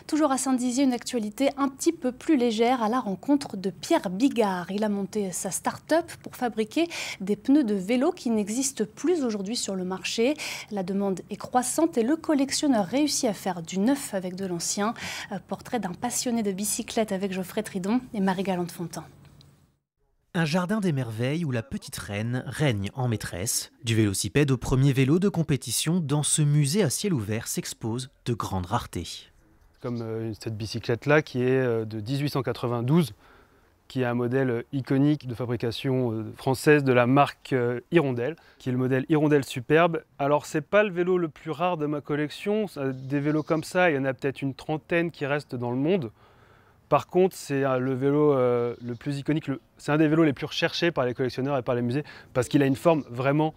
Toujours à Saint-Dizier, une actualité un petit peu plus légère à la rencontre de Pierre Bigard. Il a monté sa start-up pour fabriquer des pneus de vélo qui n'existent plus aujourd'hui sur le marché. La demande est croissante et le collectionneur réussit à faire du neuf avec de l'ancien. Portrait d'un passionné de bicyclette avec Geoffrey Tridon et Marie-Galante Fontin. Un jardin des merveilles où la petite reine règne en maîtresse. Du vélocipède au premier vélo de compétition, dans ce musée à ciel ouvert s'exposent de grandes raretés. Comme cette bicyclette-là qui est de 1892, qui est un modèle iconique de fabrication française de la marque Hirondelle, qui est le modèle Hirondelle Superbe. Alors c'est pas le vélo le plus rare de ma collection, des vélos comme ça, il y en a peut-être une trentaine qui restent dans le monde. Par contre, c'est le vélo le plus iconique, c'est un des vélos les plus recherchés par les collectionneurs et par les musées parce qu'il a une forme vraiment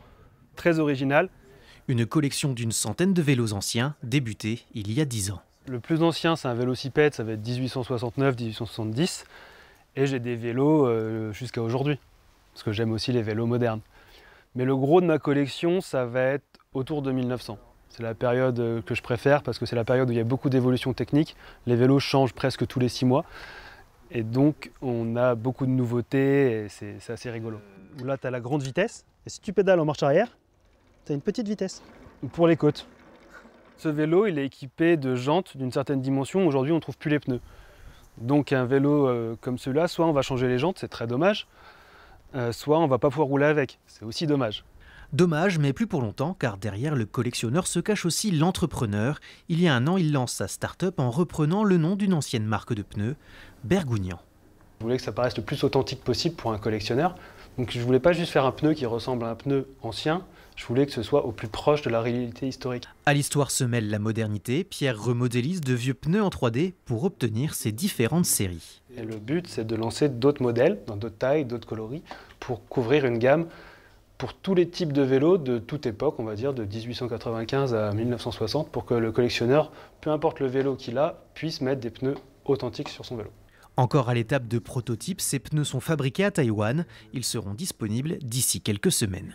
très originale. Une collection d'une centaine de vélos anciens, débutée il y a 10 ans. Le plus ancien, c'est un vélocipède, ça va être 1869-1870. Et j'ai des vélos jusqu'à aujourd'hui, parce que j'aime aussi les vélos modernes. Mais le gros de ma collection, ça va être autour de 1900. C'est la période que je préfère parce que c'est la période où il y a beaucoup d'évolutions techniques. Les vélos changent presque tous les 6 mois. Et donc, on a beaucoup de nouveautés et c'est assez rigolo. Là, tu as la grande vitesse. Et si tu pédales en marche arrière, tu as une petite vitesse. Pour les côtes. Ce vélo, il est équipé de jantes d'une certaine dimension. Aujourd'hui, on ne trouve plus les pneus. Donc un vélo comme celui-là, soit on va changer les jantes, c'est très dommage, soit on ne va pas pouvoir rouler avec, c'est aussi dommage. Dommage, mais plus pour longtemps, car derrière le collectionneur se cache aussi l'entrepreneur. Il y a un an, il lance sa start-up en reprenant le nom d'une ancienne marque de pneus, Bergougnan. Je voulais que ça paraisse le plus authentique possible pour un collectionneur. Donc je ne voulais pas juste faire un pneu qui ressemble à un pneu ancien, je voulais que ce soit au plus proche de la réalité historique. À l'histoire se mêle la modernité. Pierre remodélise de vieux pneus en 3D pour obtenir ses différentes séries. Et le but, c'est de lancer d'autres modèles, dans d'autres tailles, d'autres coloris, pour couvrir une gamme pour tous les types de vélos de toute époque, on va dire de 1895 à 1960, pour que le collectionneur, peu importe le vélo qu'il a, puisse mettre des pneus authentiques sur son vélo. Encore à l'étape de prototype, ces pneus sont fabriqués à Taïwan. Ils seront disponibles d'ici quelques semaines.